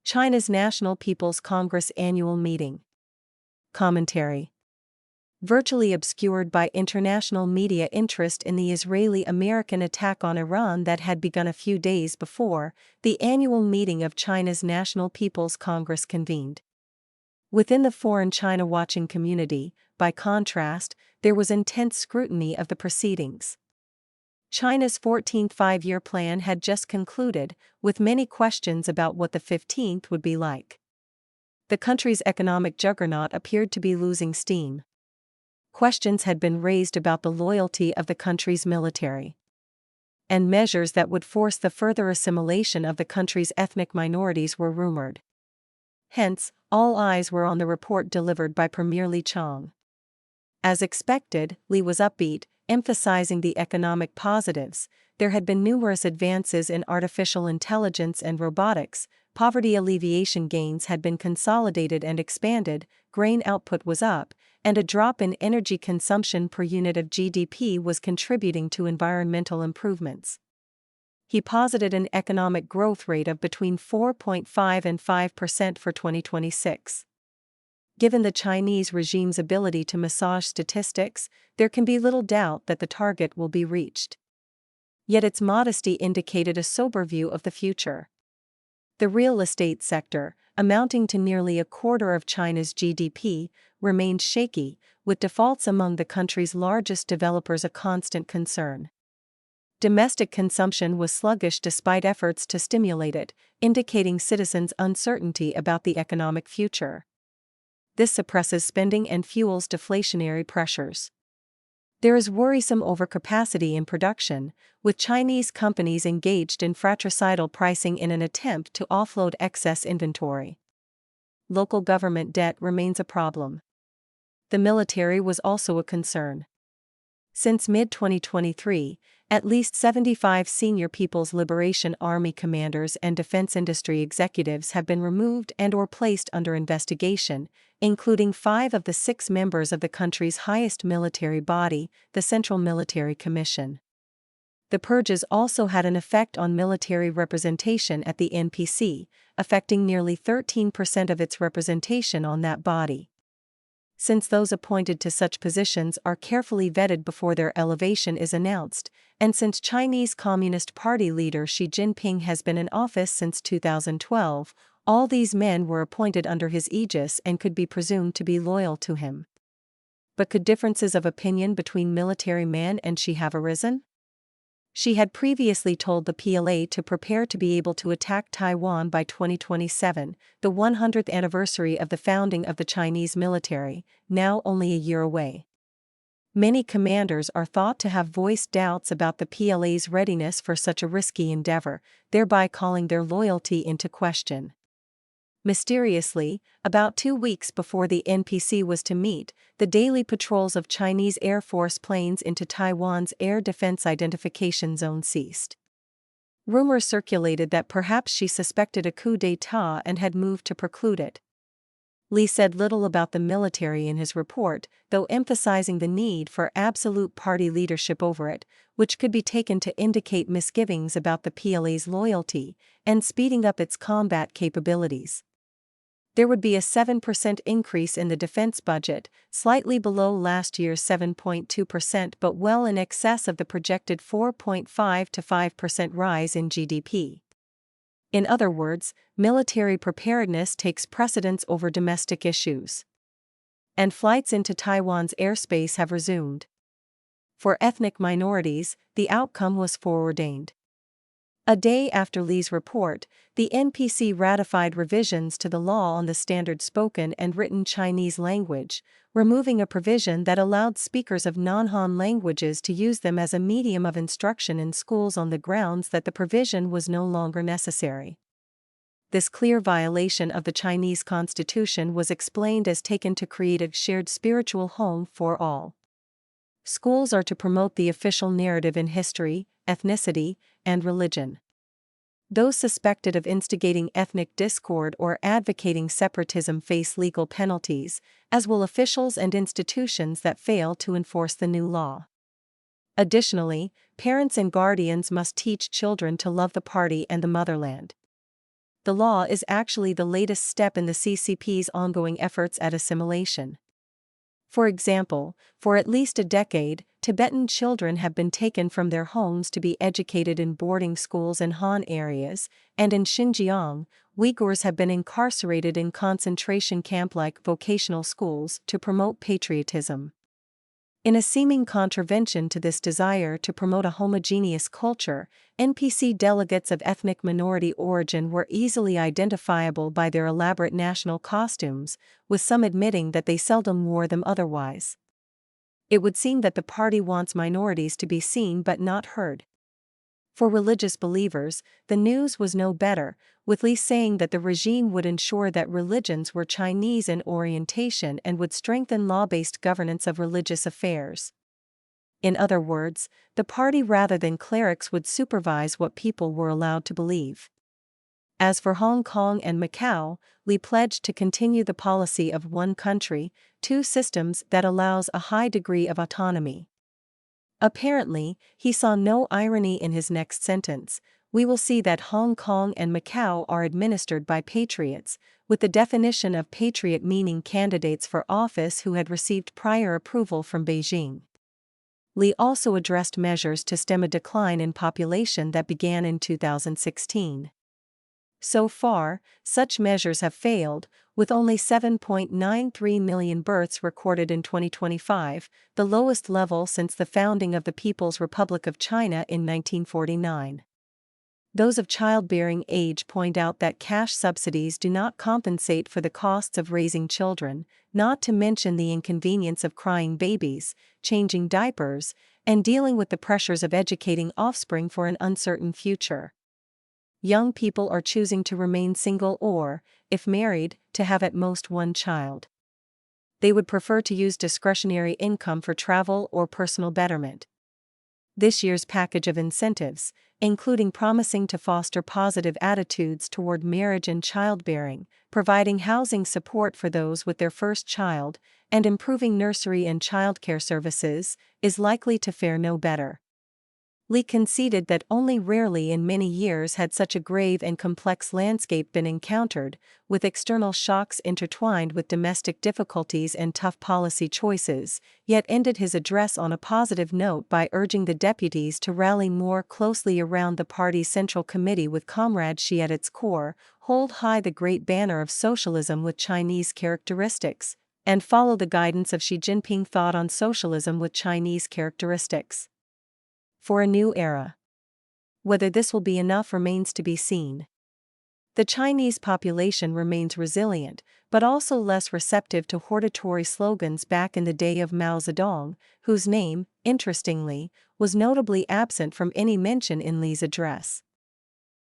China's National People's Congress Annual Meeting. Commentary. Virtually obscured by international media interest in the Israeli-American attack on Iran that had begun a few days before, the annual meeting of China's National People's Congress convened. Within the foreign China-watching community, by contrast, there was intense scrutiny of the proceedings. China's 14th five-year plan had just concluded, with many questions about what the 15th would be like. The country's economic juggernaut appeared to be losing steam. Questions had been raised about the loyalty of the country's military and measures that would force the further assimilation of the country's ethnic minorities were rumored. Hence, all eyes were on the report delivered by Premier Li Qiang. As expected, Li was upbeat, emphasizing the economic positives. There had been numerous advances in artificial intelligence and robotics, poverty alleviation gains had been consolidated and expanded, grain output was up, and a drop in energy consumption per unit of GDP was contributing to environmental improvements. He posited an economic growth rate of between 4.5 and 5% for 2026. Given the Chinese regime's ability to massage statistics, there can be little doubt that the target will be reached. Yet its modesty indicated a sober view of the future. The real estate sector, amounting to nearly a quarter of China's GDP, remained shaky, with defaults among the country's largest developers a constant concern. Domestic consumption was sluggish despite efforts to stimulate it, indicating citizens' uncertainty about the economic future. This suppresses spending and fuels deflationary pressures. There is worrisome overcapacity in production, with Chinese companies engaged in fratricidal pricing in an attempt to offload excess inventory. Local government debt remains a problem. The military was also a concern. Since mid-2023, at least 75 senior People's Liberation Army commanders and defense industry executives have been removed and/or placed under investigation, including 5 of the 6 members of the country's highest military body, the Central Military Commission. The purges also had an effect on military representation at the NPC, affecting nearly 13% of its representation on that body. Since those appointed to such positions are carefully vetted before their elevation is announced, and since Chinese Communist Party leader Xi Jinping has been in office since 2012, all these men were appointed under his aegis and could be presumed to be loyal to him. But could differences of opinion between military men and Xi have arisen? Xi had previously told the PLA to prepare to be able to attack Taiwan by 2027, the 100th anniversary of the founding of the Chinese military, now only a year away. Many commanders are thought to have voiced doubts about the PLA's readiness for such a risky endeavor, thereby calling their loyalty into question. Mysteriously, about 2 weeks before the NPC was to meet, the daily patrols of Chinese Air Force planes into Taiwan's Air Defense Identification Zone ceased. Rumors circulated that perhaps Xi suspected a coup d'état and had moved to preclude it. Li said little about the military in his report, though emphasizing the need for absolute party leadership over it, which could be taken to indicate misgivings about the PLA's loyalty and speeding up its combat capabilities. There would be a 7% increase in the defense budget, slightly below last year's 7.2% but well in excess of the projected 4.5 to 5% rise in GDP. In other words, military preparedness takes precedence over domestic issues. And flights into Taiwan's airspace have resumed. For ethnic minorities, the outcome was foreordained. A day after Li's report, the NPC ratified revisions to the law on the standard spoken and written Chinese language, removing a provision that allowed speakers of non-Han languages to use them as a medium of instruction in schools on the grounds that the provision was no longer necessary. This clear violation of the Chinese constitution was explained as taken to create a shared spiritual home for all. Schools are to promote the official narrative in history, ethnicity, and religion. Those suspected of instigating ethnic discord or advocating separatism face legal penalties, as will officials and institutions that fail to enforce the new law. Additionally, parents and guardians must teach children to love the party and the motherland. the law is actually the latest step in the CCP's ongoing efforts at assimilation. For example, for at least a decade, Tibetan children have been taken from their homes to be educated in boarding schools in Han areas, and in Xinjiang, Uyghurs have been incarcerated in concentration camp-like vocational schools to promote patriotism. In a seeming contravention to this desire to promote a homogeneous culture, NPC delegates of ethnic minority origin were easily identifiable by their elaborate national costumes, with some admitting that they seldom wore them otherwise. It would seem that the party wants minorities to be seen but not heard. For religious believers, the news was no better, with Li saying that the regime would ensure that religions were Chinese in orientation and would strengthen law-based governance of religious affairs. In other words, the party rather than clerics would supervise what people were allowed to believe. As for Hong Kong and Macau, Li pledged to continue the policy of one country, two systems that allows a high degree of autonomy. Apparently, he saw no irony in his next sentence. We will see that Hong Kong and Macau are administered by patriots, with the definition of patriot meaning candidates for office who had received prior approval from Beijing. Li also addressed measures to stem a decline in population that began in 2016. So far, such measures have failed, with only 7.93 million births recorded in 2025, the lowest level since the founding of the People's Republic of China in 1949. Those of childbearing age point out that cash subsidies do not compensate for the costs of raising children, not to mention the inconvenience of crying babies, changing diapers, and dealing with the pressures of educating offspring for an uncertain future. Young people are choosing to remain single or, if married, to have at most one child. They would prefer to use discretionary income for travel or personal betterment. This year's package of incentives, including promising to foster positive attitudes toward marriage and childbearing, providing housing support for those with their first child, and improving nursery and childcare services, is likely to fare no better. Li conceded that only rarely in many years had such a grave and complex landscape been encountered, with external shocks intertwined with domestic difficulties and tough policy choices, yet ended his address on a positive note by urging the deputies to rally more closely around the party's Central Committee with comradeship at its core, hold high the great banner of socialism with Chinese characteristics, and follow the guidance of Xi Jinping thought on socialism with Chinese characteristics. For a new era. Whether this will be enough remains to be seen. The Chinese population remains resilient, but also less receptive to hortatory slogans back in the day of Mao Zedong, whose name, interestingly, was notably absent from any mention in Li's address.